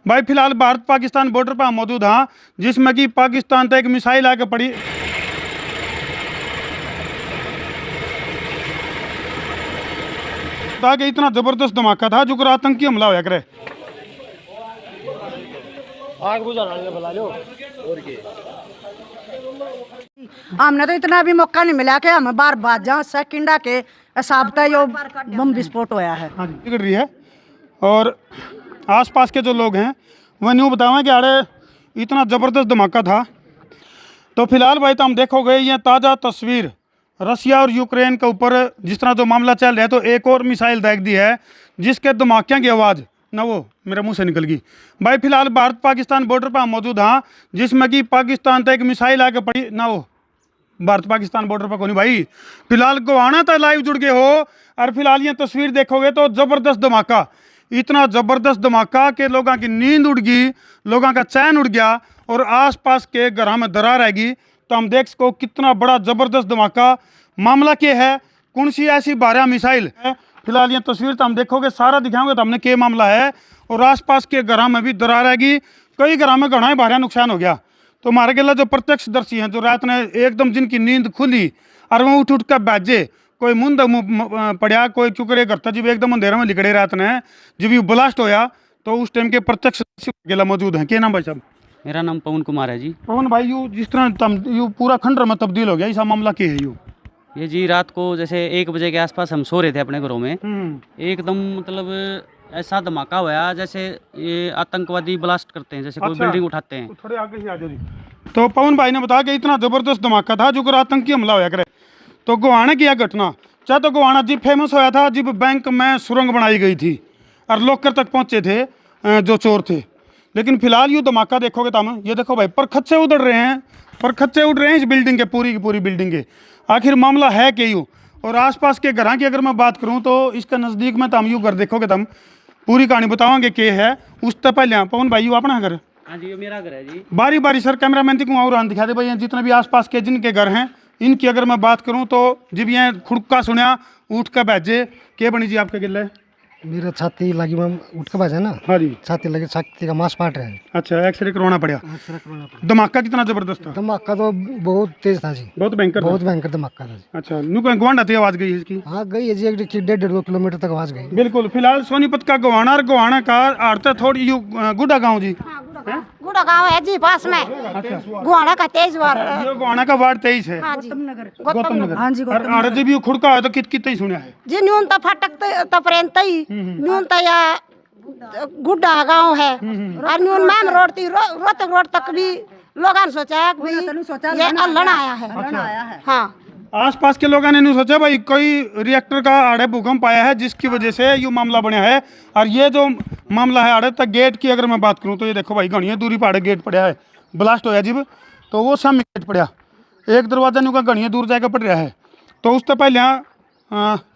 भाई फिलहाल भारत पाकिस्तान बॉर्डर पर हम मौजूद हाँ, जिसमें कि पाकिस्तान तक एक मिसाइल आके पड़ी। ताकि इतना जबरदस्त धमाका था जो आतंकी हमला होया करे। आग बुझाने भला लो और के हमने तो इतना भी मौका नहीं मिला कि हम बार बार जहाँ सेकंडा के हिसाब तक यो बम विस्फोट होया है। हाँ जी, बिगड़ रही है। और आसपास के जो लोग हैं वह न्यू बतावें कि अरे इतना ज़बरदस्त धमाका था। तो फिलहाल भाई तो हम देखोगे ये ताज़ा तस्वीर रसिया और यूक्रेन के ऊपर जिस तरह जो मामला चल रहा है, तो एक और मिसाइल दाग दी है जिसके धमाके की आवाज़ ना वो मेरे मुंह से निकल गई। भाई फिलहाल भारत पाकिस्तान बॉर्डर पर हम मौजूद हाँ, जिसमें कि पाकिस्तान तक एक मिसाइल आके पड़ी ना वो भारत पाकिस्तान बॉर्डर पर कौन भाई। फिलहाल गोवाना तक लाइव जुड़ गए हो और फिलहाल ये तस्वीर देखोगे तो ज़बरदस्त धमाका, इतना ज़बरदस्त धमाका कि लोगों की नींद उड़ गई, लोगों का चैन उड़ गया और आसपास के घरों में दरार आएगी। तो हम देख सको कितना बड़ा ज़बरदस्त धमाका। मामला क्या है, कौन सी ऐसी 12 मिसाइल है। फिलहाल ये तस्वीर तो हम देखोगे सारा दिखाओगे तो हमने क्या मामला है। और आसपास के घरों में भी दरार आएगी, कई घरों में घना भारी नुकसान हो गया। तो हमारे गला जो प्रत्यक्षदर्शी हैं, जो रात ने एकदम जिनकी नींद खुली और वो उठ कर बैठे, कोई मुंद पड़ा, कोई चुकरे करता जब एकदम अंधेरे में लिकड़े रात ने जब ये ब्लास्ट होया, तो उस टाइम के प्रत्यक्षदर्शी गला मौजूद हैं। क्या नाम भाई साहब? मेरा नाम पवन कुमार है जी। पवन भाई, यू जिस तरह यू पूरा खंडर में तब्दील हो गया, ऐसा मामला क्या है? ये जी रात को जैसे 1 बजे के आसपास हम सो रहे थे अपने घरों में, एकदम मतलब ऐसा धमाका हुआ जैसे ये आतंकवादी ब्लास्ट करते हैं, जैसे कोई बिल्डिंग उठाते हैं। थोड़े आगे से आ जाओ जी। तो पवन भाई ने बताया कि इतना जबरदस्त धमाका था जो आतंकी हमला होया करे। तो गोवाना की यह घटना चाहे तो गोवाना जी फेमस होया था जब बैंक में सुरंग बनाई गई थी और लॉकर तक पहुंचे थे जो चोर थे। लेकिन फिलहाल यूँ धमाका देखोगे तो हम ये देखो भाई परखच्चे उड़ रहे हैं, परखच्चे उड़ रहे हैं इस बिल्डिंग के, पूरी की पूरी बिल्डिंग के। आखिर मामला है क्या यूँ? और आसपास के घरों की अगर मैं बात करूँ तो इसके नज़दीक में तो हम यूँ घर देखोगे तो हम पूरी कहानी बताओगे क्या है। उस तो पहले पवन भाई यू अपना घर? हाँ जी, ये मेरा घर है जी। बारी बारी सर कैमरामैन को और दिखा दे भाई, जितने भी आसपास के जिनके घर हैं इनकी अगर मैं बात करूं तो जब ये खुड़का सुना उठ कर बैठे। क्या बनी जी आपके गिले? मेरा छाती लगी मैम उठ के बाजा ना। हाँ जी, छाती लगी, छाती का मांस फाट रहा है। अच्छा, एक्सरे करवाना पड़ा। धमाका कितना जबरदस्त था? धमाका तो बहुत तेज था जी, बहुत भयंकर, बहुत भयंकर धमाका था जी। अच्छा, गवाना थी आवाज गई इसकी? हाँ गई है जी, 1.5-2 किलोमीटर तक आवाज गई। बिल्कुल। फिलहाल सोनीपत का गवाना और गवाना का आड़ता थोड़ी गुडा गाँव जी, गुड़ा गाँव है जी पास में। अच्छा, गुआना का 23 वार्ड, गुआना का वार्ड 23 है। गौतम नगर। हाँ जी, और जब ये खुड़का है तो कितना ही सुना है जी। न्यून तो फाटक पर्यंत ही न्यून तो या गुड्डा गाँव है और न्यून मैम रोड थी रोहतक रोड तक भी लोगों ने सोचा ये अल्लड़ आया है। हाँ, आसपास के लोगों ने नहीं सोचा भाई कोई रिएक्टर का आड़े भूकंप आया है जिसकी वजह से ये मामला बना है। और ये जो मामला है आड़े तक गेट की अगर मैं बात करूं तो ये देखो भाई घनी दूरी पर आड़े गेट पड़ा है, ब्लास्ट होया जब तो वो सामने गेट पड़ा, एक दरवाजा नुका घनी दूर जाकर पड़ रहा है। तो उस तो पहले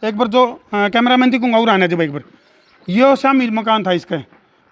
एक बार जो कैमरामैन थी कहूँगा आना जब एक बार ये सामने मकान था इसका।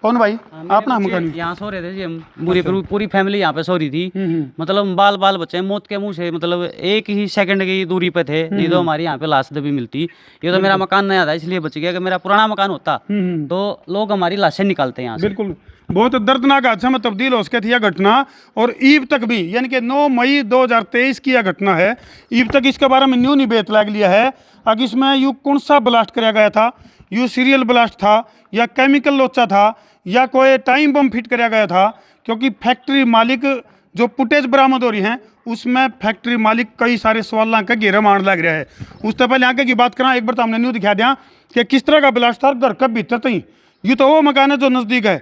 कौन भाई अपना मकान? यहाँ सो रहे थे जी हम, पूरी फैमिली यहाँ पे सो रही थी। मतलब बाल बच्चे मौत के मुंह से, मतलब 1 ही सेकंड की दूरी पे थे, नहीं तो हमारी यहाँ पे लाश भी मिलती। ये तो मेरा मकान नया था इसलिए बच गया, कि मेरा पुराना मकान होता तो लोग हमारी लाशें निकालते हैं यहाँ से। बिल्कुल, बहुत दर्दनाक हादसा में तब्दील हो सके थी यह घटना। और ईब तक भी यानी कि 9 मई 2023 की यह घटना है। ईब तक इसके बारे में न्यू नहीं बेत लाग लिया है अगर इसमें यू कौन सा ब्लास्ट कराया गया था, यू सीरियल ब्लास्ट था या केमिकल लोचा था या कोई टाइम बम फिट कराया गया था। क्योंकि फैक्ट्री मालिक जो फुटेज बरामद हो रही हैं उसमें फैक्ट्री मालिक कई सारे सवालों का घेरा मार लग रहा है। उससे पहले आगे की बात करा एक बार तो हमने न्यू दिखा दिया कि किस तरह का ब्लास्ट था घर का भीतर तक ही। ये तो वो मकान है जो नज़दीक है,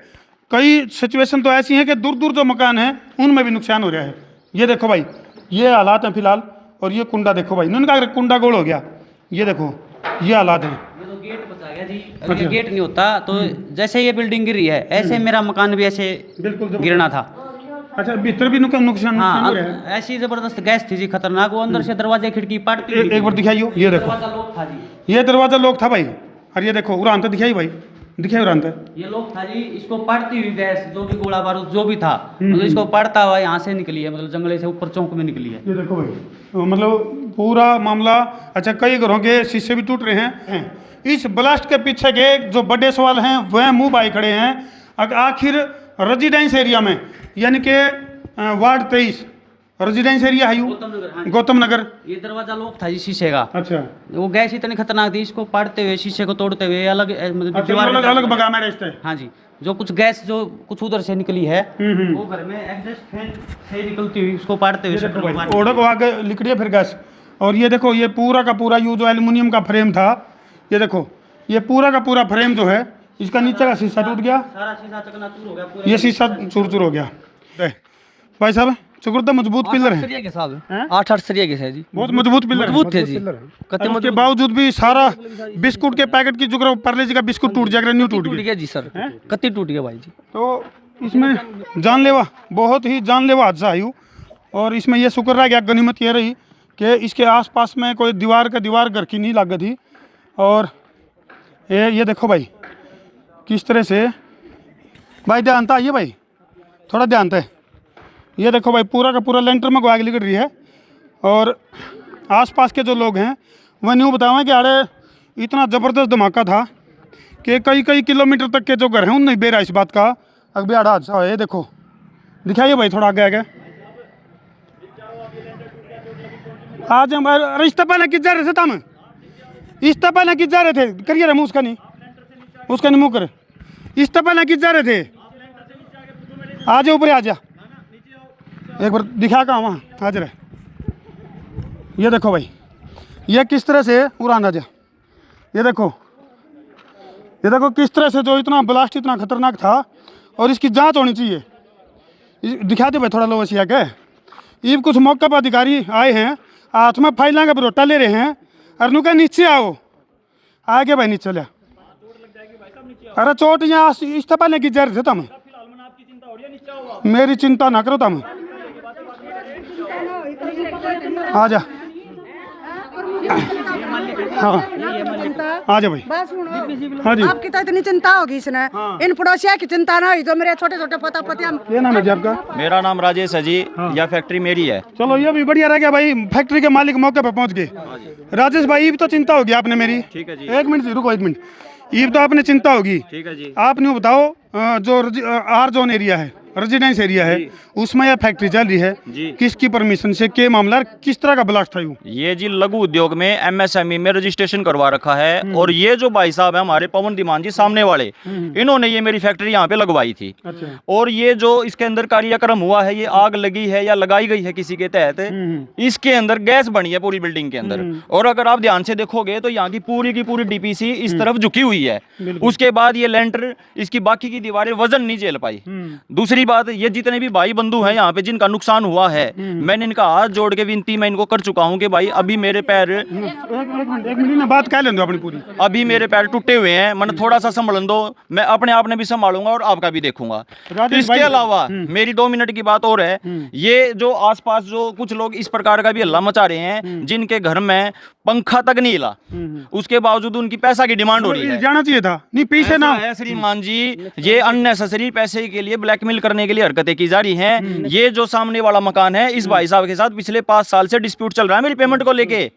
कई सिचुएशन तो ऐसी हैं कि दूर दूर जो मकान है उनमें भी नुकसान हो रहा है। ये देखो भाई ये हालात हैं फिलहाल। और ये कुंडा देखो भाई, उनका कुंडा गोल हो गया, ये देखो ये हालात हैं। ये तो गेट बचा गया जी, अगर ये गेट नहीं होता तो जैसे ये बिल्डिंग गिरी है ऐसे मेरा मकान भी ऐसे बिल्कुल गिरना था। अच्छा, भीतर भी नुकसान हाँ, हो रहा है। ऐसी जबरदस्त गैस थी जी, खतरनाक। वो अंदर से दरवाजे खिड़की पाटती। एक बार दिखाइयो, ये देखो दरवाजा लॉक था जी, ये दरवाजा लॉक था भाई। और ये देखो उड़ान दिखाई भाई, दिखाई उड़ान। ये लॉक था जी, इसको पाटती हुई गैस जो भी गोला बारूद जो भी था मतलब इसको पाटता हुआ यहाँ से निकली है, मतलब जंगले से ऊपर चौक में निकली है। ये देखो भाई मतलब पूरा मामला। अच्छा, कई घरों के शीशे भी टूट रहे हैं। इस ब्लास्ट के पीछे के जो बड़े सवाल हैं वह मुंह भाई खड़े हैं। आखिर रेजिडेंस एरिया में, यानी कि वार्ड 23 रेजिडेंस एरिया है गौतम नगर। ये दरवाजा लॉक था जी शीशे का। अच्छा, वो गैस इतनी खतरनाक थी, इसको पाड़ते हुए शीशे को तोड़ते हुए अलग मतलब अच्छा, दीवार अलग अलग बगा में रहते हैं। हाँ जी, जो कुछ गैस जो कुछ उधर से निकली है वो घर में एग्जॉस्ट फैन से निकलती हुई उसको पाड़ते हुए शटर को मार ओढ़ को आगे लिख दिया फिर गैस। और ये देखो ये पूरा का पूरा यू जो एल्युमिनियम का फ्रेम था, ये देखो ये पूरा का पूरा फ्रेम जो है इसका नीचे का शीशा टूट गया, सारा शीशा चकनाचूर हो गया पूरा। ये शीशा चूर चूर हो गया। भाई साहब चुकुरदा मजबूत पिलर है, सरिया के साहब 8-8 सरिया के है जी, बहुत मजबूत पिलर है। थे जी। और उसके बावजूद भी सारा बिस्कुट के पैकेट की जो पार्ले जी का बिस्कुट टूट जाएगा, न्यू टूट टूट गया। गया जी सर, कत्ती टूट गया भाई जी। तो इसमें जानलेवा, बहुत ही जानलेवा हादसा आयु। और इसमें यह शुक्र रह गया, गनीमत ये रही कि इसके आसपास में कोई दीवार घर की नहीं लागत थी। और ये देखो भाई किस तरह से, भाई ध्यान था, ये भाई थोड़ा ध्यान था। ये देखो भाई पूरा का पूरा लेंटर में आग लिगड़ रही है। और आसपास के जो लोग हैं वह न्यू बतावें कि अरे इतना ज़बरदस्त धमाका था कि कई किलोमीटर तक के जो घर हैं उन नहीं बेरा इस बात का अभी आड़ा हादसा है। ये देखो दिखाइए भाई थोड़ा आगे आगे। आज हम रिश्ता पहले किस जा रहे थे तम, इस तो पहले किस जा रहे थे, करिए मुँह उसका नहीं मुँह कर, इस तो पहले किस जा रहे थे। आ जा ऊपर, आ जा एक बार दिखा कहाँ वहाँ हाजिर है। ये देखो भाई ये किस तरह से उड़ान जा, ये देखो किस तरह से जो इतना ब्लास्ट इतना खतरनाक था। और इसकी जांच होनी चाहिए। दिखा दे भाई थोड़ा लो वैसी के। ये कुछ मौके पर अधिकारी आए हैं, हाथ में फाइलें का बरोटा ले रहे हैं। अरनू का नीचे आओ, आगे भाई नीचे लिया। अरे चोट यहाँ इस तरह पहले की जा रहे थे तम, मेरी चिंता ना करो तम, आ जा। हाँ आ जा भाई। बस सुनो, हाँ जी, आपकी तो इतनी चिंता होगी इसने, इन पड़ोसिया की चिंता ना हुई जो मेरे छोटे छोटे पोता पोतिया। ये नाम है जी आपका? मेरा नाम राजेश है जी। यह फैक्ट्री मेरी है। चलो ये भी बढ़िया रह गया भाई, फैक्ट्री के मालिक मौके पर पहुंच गए। राजेश भाई ये तो चिंता होगी आपने मेरी। ठीक है जी। एक मिनट रुको, एक मिनट, ये तो आपने चिंता होगी। ठीक है जी। आप न्यू बताओ जो आर जोन एरिया है, रेजिडेंस एरिया है, उसमें यह फैक्ट्री चल रही है जी। किसकी परमिशन से, के मामला किस तरह का ब्लास्ट था? ये जी लघु उद्योग में MSME में रजिस्ट्रेशन करवा रखा है। और ये जो भाई साहब है हमारे पवन धीमान जी सामने वाले, इन्होंने ये मेरी फैक्ट्री यहाँ पे लगवाई थी। अच्छा। और ये जो इसके अंदर कार्यक्रम हुआ है, ये आग लगी है या लगाई गई है किसी के तहत, इसके अंदर गैस बनी है पूरी बिल्डिंग के अंदर। और अगर आप ध्यान से देखोगे तो यहाँ की पूरी DPC इस तरफ झुकी हुई है। उसके बाद ये लेंटर, इसकी बाकी की दीवारें वजन नहीं झेल पाई। दूसरी बात, ये जितने भी भाई बंधु हैं यहाँ पे जिनका नुकसान हुआ है, मैंने इनका हाथ जोड़ के विनती मैं इनको कर चुका हूँ कि भाई अभी मेरे पैर, एक मिनट में बात कह लें अपनी पूरी। अभी मेरे पैर टूटे हुए हैं, मैंने थोड़ा सा संभलन दो, मैं अपने आप ने भी संभालूंगा और आपका भी देखूंगा। इसके अलावा मेरी 2 मिनट की बात और है, ये जो आसपास जो कुछ लोग इस प्रकार का भी हल्ला मचा रहे हैं, जिनके घर में पंखा तक नहीं हिला, उसके बावजूद उनकी पैसा की डिमांड हो रही है। जाना चाहिए था, नहीं पीछे ना है श्रीमान जी, ये अननेसेसरी पैसे के लिए ब्लैकमेल करने के लिए हरकतें की जा रही हैं। ये जो सामने वाला मकान है, इस भाई साहब के साथ पिछले 5 साल से डिस्प्यूट चल रहा है मेरी पेमेंट को लेके।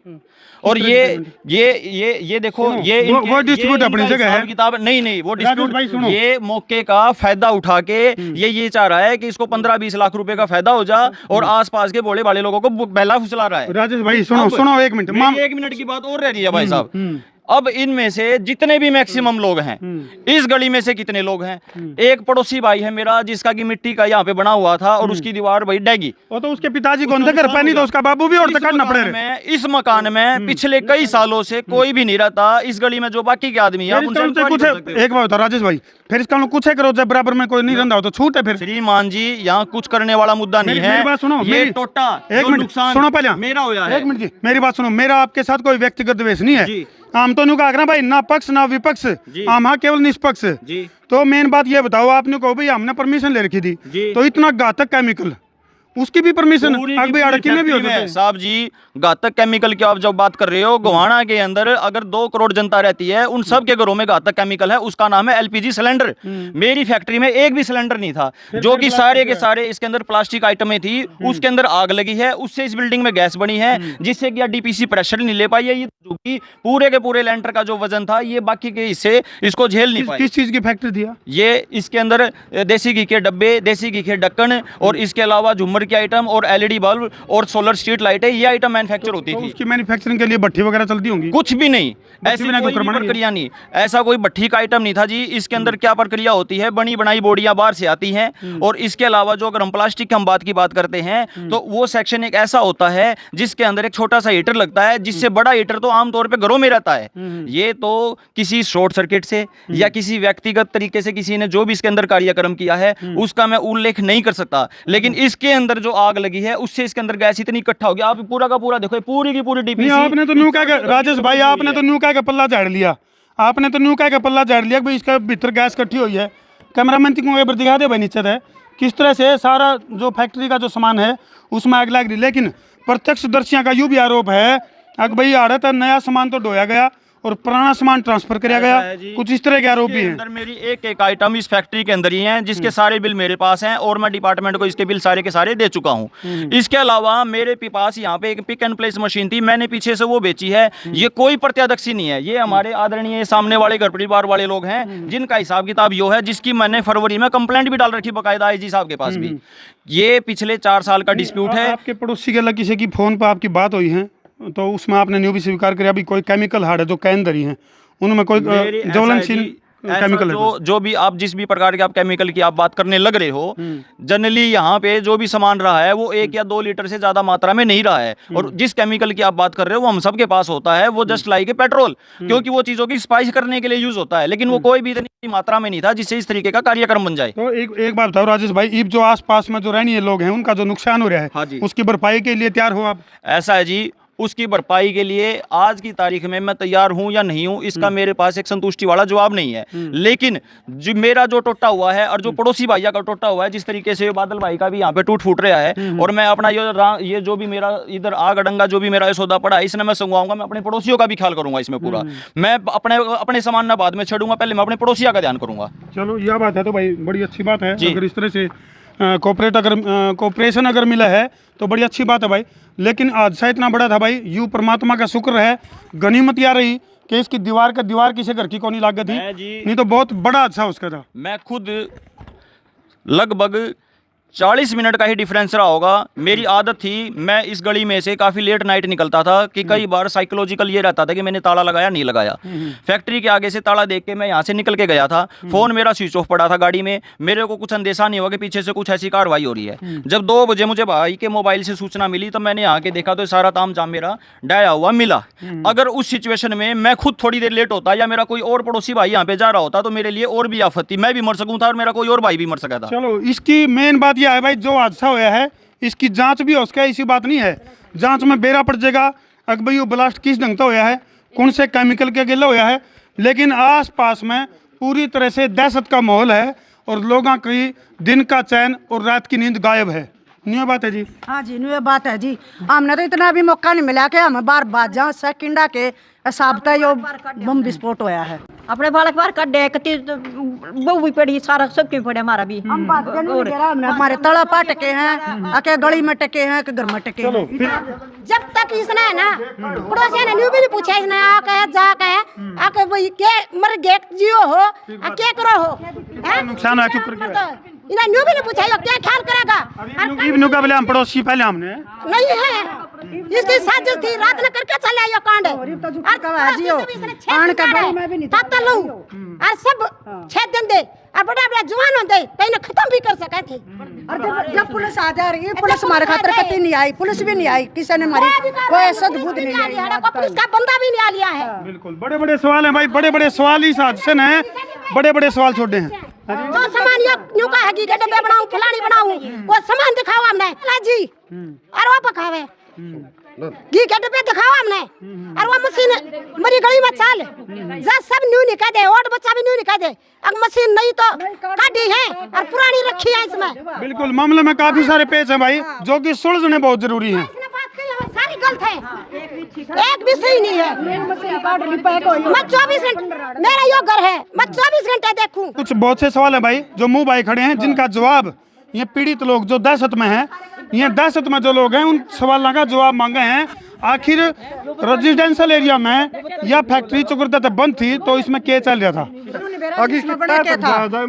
और ये देखो, वो डिस्प्यूट अपनी जगह है, किताब नहीं, वो डिस्प्यूट भाई सुनो, ये मौके का फायदा उठा के ये चाह रहा है कि इसको 15-20 लाख रुपए का फायदा हो जा और आसपास के भोले भाले लोगों को बहला फुसला रहा है। राजेश भाई सुनो एक मिनट, 1 मिनट की बात और रह रही है भाई साहब। अब इनमें से जितने भी मैक्सिमम लोग हैं, इस गली में से कितने लोग हैं, एक पड़ोसी भाई है मेरा जिसका की मिट्टी का यहाँ पे बना हुआ था और उसकी दीवार भाई डैगी, वो तो उसके पिताजी को अंदर कर पानी, तो उसका बाबू भी और करना पड़ेगा। इस मकान में पिछले कई सालों से कोई भी नहीं रहता। इस गली में जो बाकी के आदमी है, एक बात होता राजेश भाई, फिर इसका कुछ करो जब बराबर में कोई नहीं रहता हो तो छूट है फिर। श्रीमान जी यहाँ कुछ करने वाला मुद्दा नहीं है। बात सुनो, ये टोटा एक मिनट सुनो, पहले मेरा हो जाए। एक मिनट जी मेरी बात सुनो, मेरा आपके साथ कोई व्यक्तिगत द्वेष नहीं है। हम तो नहीं कहा भाई ना पक्ष ना विपक्ष, हम हाँ केवल निष्पक्ष। तो मेन बात ये बताओ, आपने कहो भाई हमने परमिशन ले रखी थी, तो इतना घातक केमिकल उसकी भी परमिशन पूरी आग की भाई आड़े पूरी किन्ने भी हो फैक्ट्री सकते में हैं। साहब जी, घातक केमिकल की आप जब बात कर रहे हो, गोहाना के अंदर अगर 2 करोड़ जनता रहती है, उन सब के घरों में घातक केमिकल है, उसका नाम है एलपीजी सिलेंडर। मेरी फैक्ट्री में एक भी सिलेंडर नहीं था, जो कि सारे के सारे इसके अंदर प्लास्टिक आइटमें थी, उसके अंदर आग लगी है, उससे इस बिल्डिंग में गैस बनी है, जिससे कि डीपीसी प्रेशर नहीं ले पाई है, ये जो कि पूरे के पूरे लेंटर का जो वजन था, ये बाकी के हिस्से इसको झेल नहीं पाए। किस चीज की फैक्ट्री थी? ये इसके अंदर देसी घी के डब्बे, देसी घी के ढक्कन और इसके अलावा झूमर के आइटम और एलईडी बल्ब और सोलर स्ट्रीट लाइटें, ये आइटम मैन्युफैक्चर होती तो थी। उसकी मैन्युफैक्चरिंग के लिए भट्ठी वगैरह चलती होंगी? कुछ भी नहीं, ऐसी बिना कोई कोई भी प्रमाण नहीं। प्रक्रिया नहीं, ऐसा कोई भट्ठी का आइटम नहीं था जी। इसके अंदर क्या प्रक्रिया होती है, बनी बनाई बोडियां बाहर से आती हैं, और इसके अलावा जो अगर हम प्लास्टिक की बात करते हैं, तो वो सेक्शन एक ऐसा होता है जिसके अंदर एक छोटा सा हीटर लगता है, जिससे बड़ा हीटर तो आमतौर पे घरों में रहता है। ये तो किसी शॉर्ट सर्किट से या किसी व्यक्तिगत तरीके से किसी ने जो भी इसके अंदर कार्यक्रम किया है, उसका मैं उल्लेख नहीं कर सकता, लेकिन इसके अंदर जो आग लगी है, उससे इसके अंदर गैस इतनी इकट्ठा हो गया। आप पूरा का पूरा देखो, पूरी की पूरी नहीं, डीपीसी। आपने तो न्यू कह राजेश भाई, आपने तो न्यू कह के पल्ला झाड़ लिया, आपने तो न्यू कह के पल्ला झाड़ लिया कि भाई इसका भीतर गैस इकट्ठी हुई है। कैमरामैन को एक बार दिखा दे भाई नीचे है किस तरह से सारा जो फैक्ट्री का जो सामान है उसमें आग लग रही। लेकिन प्रत्यक्षदर्शियों का यूँ भी आरोप है कि भाई आड़त नया सामान तो ढोया गया और पुराना सामान ट्रांसफर किया गया, कुछ इस तरह के आरोप भी हैं। अंदर मेरी एक एक आइटम इस फैक्ट्री के अंदर ही हैं, जिसके सारे बिल मेरे पास हैं, और मैं डिपार्टमेंट को इसके बिल सारे के सारे दे चुका हूं। इसके अलावा मेरे पास यहाँ पे एक पिक एंड प्लेस मशीन थी, मैंने पीछे से वो बेची है। ये कोई प्रत्यादक्षी नहीं है, ये हमारे आदरणीय सामने वाले घर परिवार वाले लोग हैं, जिनका हिसाब किताब यो है, जिसकी मैंने फरवरी में कंप्लेंट भी डाल रखी बाकायदा आईजी साहब के पास भी। ये पिछले 4 साल का डिस्प्यूट है। आपके पड़ोसी के अलग किसी की फोन पर आपकी बात हुई है, तो उसमें आपने न्यू भी स्वीकार किया भी कोई केमिकल हार्ड है जो कैन धरी है, उनमें कोई ज्वलनशील केमिकल है? जो भी आप जिस भी प्रकार के आप केमिकल की आप बात करने लग रहे हो, जनरली यहाँ पे जो भी सामान रहा है वो 1 या 2 लीटर से ज्यादा मात्रा में नहीं रहा है, और जिस केमिकल की आप बात कर रहे हो वो हम सबके पास होता है, वो जस्ट लाइक पेट्रोल, क्योंकि वो चीजों की स्पाइस करने के लिए यूज होता है, लेकिन वो कोई भी इतनी मात्रा में नहीं था जिससे इस तरीके का कार्यक्रम बन जाए। तो एक बात बताओ राजेश भाई, इब जो आसपास में जो रहने लोग हैं उनका जो नुकसान हो रहा है, हाँ जी। उसकी भरपाई के लिए तैयार हो आप? ऐसा है जी, उसकी भरपाई के लिए आज की तारीख में मैं तैयार हूं या नहीं हूं, इसका मेरे पास एक संतुष्टि वाला जवाब नहीं है। लेकिन जो मेरा जो टोटा हुआ है और जो पड़ोसी भैया का टोटा हुआ है, जिस तरीके से बादल भाई का भी यहाँ पे टूट फूट रहा है, और मैं अपना ये जो भी मेरा इधर आग अडंगा जो भी मेरा सौदा पड़ा है, इसने मैं संगवाऊंगा, मैं अपने पड़ोसियों का भी ख्याल करूंगा इसमें पूरा। मैं अपने सामान ना बाद में छेड़ूंगा, पहले मैं अपने पड़ोसियों का ध्यान करूंगा। चलो यह बात है तो भाई बड़ी अच्छी बात है, जी। अगर इस तरह से कोऑपरेशन अगर मिला है तो बड़ी अच्छी बात है भाई। लेकिन हादसा इतना बड़ा था भाई, यूँ परमात्मा का शुक्र है, गनीमत यह रही कि इसकी दीवार किसी घर की कोनी लागत थी, नहीं तो बहुत बड़ा हादसा उसका था। मैं खुद लगभग 40 मिनट का ही डिफरेंस रहा होगा। मेरी आदत थी, मैं इस गली में से काफ़ी लेट नाइट निकलता था कि कई बार साइकोलॉजिकल ये रहता था कि मैंने ताला लगाया नहीं लगाया। फैक्ट्री के आगे से ताला देख के मैं यहाँ से निकल के गया था, फ़ोन मेरा स्विच ऑफ पड़ा था गाड़ी में, मेरे को कुछ अंदेशा नहीं हुआ कि पीछे से कुछ ऐसी कार्रवाई हो रही है। जब 2 बजे मुझे भाई के मोबाइल से सूचना मिली, तो मैंने यहाँ के देखा तो सारा तामझाम मेरा डाया हुआ मिला। अगर उस सिचुएशन में मैं खुद थोड़ी देर लेट होता या मेरा कोई और पड़ोसी भाई यहाँ पे जा रहा होता, तो मेरे लिए और भी आफत थी, मैं भी मर सकूँ था और मेरा कोई और भाई भी मर सका था। चलो इसकी मेन बात यह है भाई, जो हादसा हुआ है इसकी जांच भी हो सके, ऐसी बात नहीं है, जांच में बेरा पड़ जाएगा अगर भाई वो ब्लास्ट किस ढंग से होया है, कौन से केमिकल के गिला होया है। लेकिन आस पास में पूरी तरह से दहशत का माहौल है और लोगों की दिन का चैन और रात की नींद गायब है। न्यू बात है जी। हाँ जी, न्यू बात है जी। हमने तो इतना भी मौका नहीं मिला कि हम बार बात जाओ सेकंडा के हिसाब तक यो बम विस्फोट होया है। अपने बालक बार कड्डे कति बहु भी पड़ी, सारा सब क्यों पड़े हमारा भी। हम बात करने नहीं दे रहा, हमने हमारे तड़ा पा टके हैं, आके गली में टके हैं कि घर में टके हैं। जब तक इसने है ना पड़ोसिया ने न्यू भी नहीं पूछा, इसने आके जा के आके भाई के मर गए जियो हो आ के करो हो, हैं नुकसान है, चुप करके इन्हें न्यू भी नहीं पूछा, ये क्या ख्याल करेगा। न्यू का बोले हम पड़ोसी पहले हमने नहीं है, इसकी साजिश थी, रात ने करके चले आयो कांड। और सब 6 दिन दे और बड़ा जवान होते पहले खत्म भी कर सके थे। और जब पुलिस आ जा रही है, पुलिस हमारे खातिर कति नहीं आई, पुलिस भी नहीं आई, किसी ने हमारी कोई सद्बुद्ध नहीं लिया, पुलिस का बंदा भी नहीं आ लिया है। बिल्कुल बड़े बड़े सवाल हैं भाई, बड़े बड़े सवाल इस हादसे ने बड़े बड़े सवाल छोड़े हैं। जो सामान यूं का है कि डब्बे बनाऊं फलानी बनाऊं, वो सामान दिखाओ हमने जी और वो पकावे। घी के डिब्बे दिखाओ हमने और वो मशीन मेरी गली में चाल जा सब न्यू निकाल दे और बच्चा भी न्यू निकाल दे अब मशीन नहीं तो काटी है और पुरानी रखी है इसमें। बिल्कुल मामले में काफी सारे पेच हैं भाई जो कि सुलझने बहुत जरूरी हैं। इसने बात कही है, सारी गलत है, एक भी सही नहीं है। मैं 24 घंटे मेरा यो घर है, मैं 24 घंटे देखूं। कुछ बहुत से सवाल है भाई जो मुंह भाई खड़े हैं जिनका जवाब ये पीड़ित लोग जो दहशत में हैं, ये दहशत में जो लोग हैं उन सवालों का जवाब मांगे हैं। आखिर रेजिडेंशियल एरिया में या फैक्ट्री चुकरता बंद थी तो इसमें क्या चल रहा था?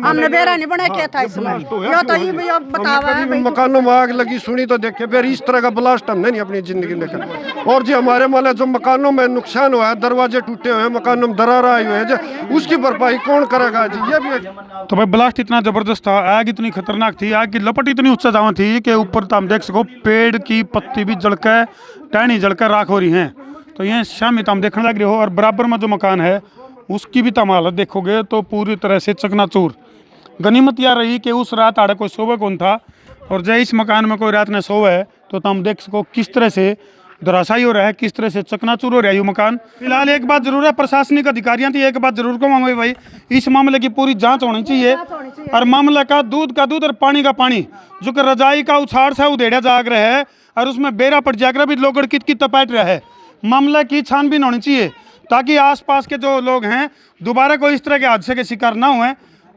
हमने बेरा नहीं बना क्या था इसमें, यो तो ये बतावा है। मकानों में आग लगी सुनी तो देखे, फिर इस तरह का ब्लास्ट हमने नहीं अपनी जिंदगी में देखा। और जी हमारे माले जो मकानों में नुकसान हुआ है, दरवाजे टूटे हुए हैं, मकानों में दरार आई हुई है, उसकी भरपाई कौन करेगा जी? ये भी तो भाई ब्लास्ट इतना जबरदस्त था, आग इतनी खतरनाक थी, आग की लपट इतनी उच्च जावा थी कि ऊपर तो हम देख सको पेड़ की पत्ती भी जलकर टहनी जलकर राख हो रही हैं। तो ये शाम तो हम देखने लग रहे हो और बराबर में जो मकान है उसकी भी तम हालत देखोगे तो पूरी तरह से चकनाचूर। गनीमत यह रही कि उस रात आड़े कोई सोवे कौन था और जब इस मकान में कोई रात ने सोवे है तो हम देख सको किस तरह से धराशायी हो रहा है, किस तरह से चकनाचूर हो रहा है ये मकान। फिलहाल एक बात जरूर है, प्रशासनिक अधिकारियों की एक बात जरूर कहूँगा भाई, इस मामले की पूरी जांच होनी चाहिए और मामले का दूध और पानी का पानी जो कि रजाई का उछाड़ सा उधेड़ा जाग रहा है और उसमें बेरा पड़ जाकर भी लोग कित तपैट रहे है। मामले की छानबीन होनी चाहिए ताकि आसपास के जो लोग हैं दोबारा कोई इस तरह के हादसे के शिकार ना हुए।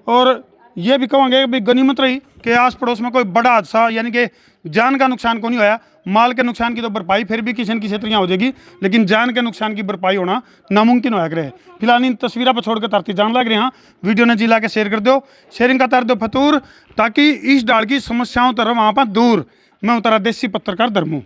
और ये भी कहेंगे कि गनीमत रही कि आस पड़ोस में कोई बड़ा हादसा यानी कि जान का नुकसान को नहीं होया। माल के नुकसान की तो भरपाई फिर भी किसी न किसी तरह हो जाएगी, लेकिन जान के नुकसान की भरपाई होना नामुमकिन होया करे। फिलहाल इन तस्वीरों पर छोड़कर तरती जान लग रहे हैं। वीडियो ने जिला के शेयर कर दो, शेयरिंग का कर दो फतूर ताकि इस डाल की समस्याओं तरह वहाँ पर दूर। मैं उतरा देसी पत्रकार धर्मू।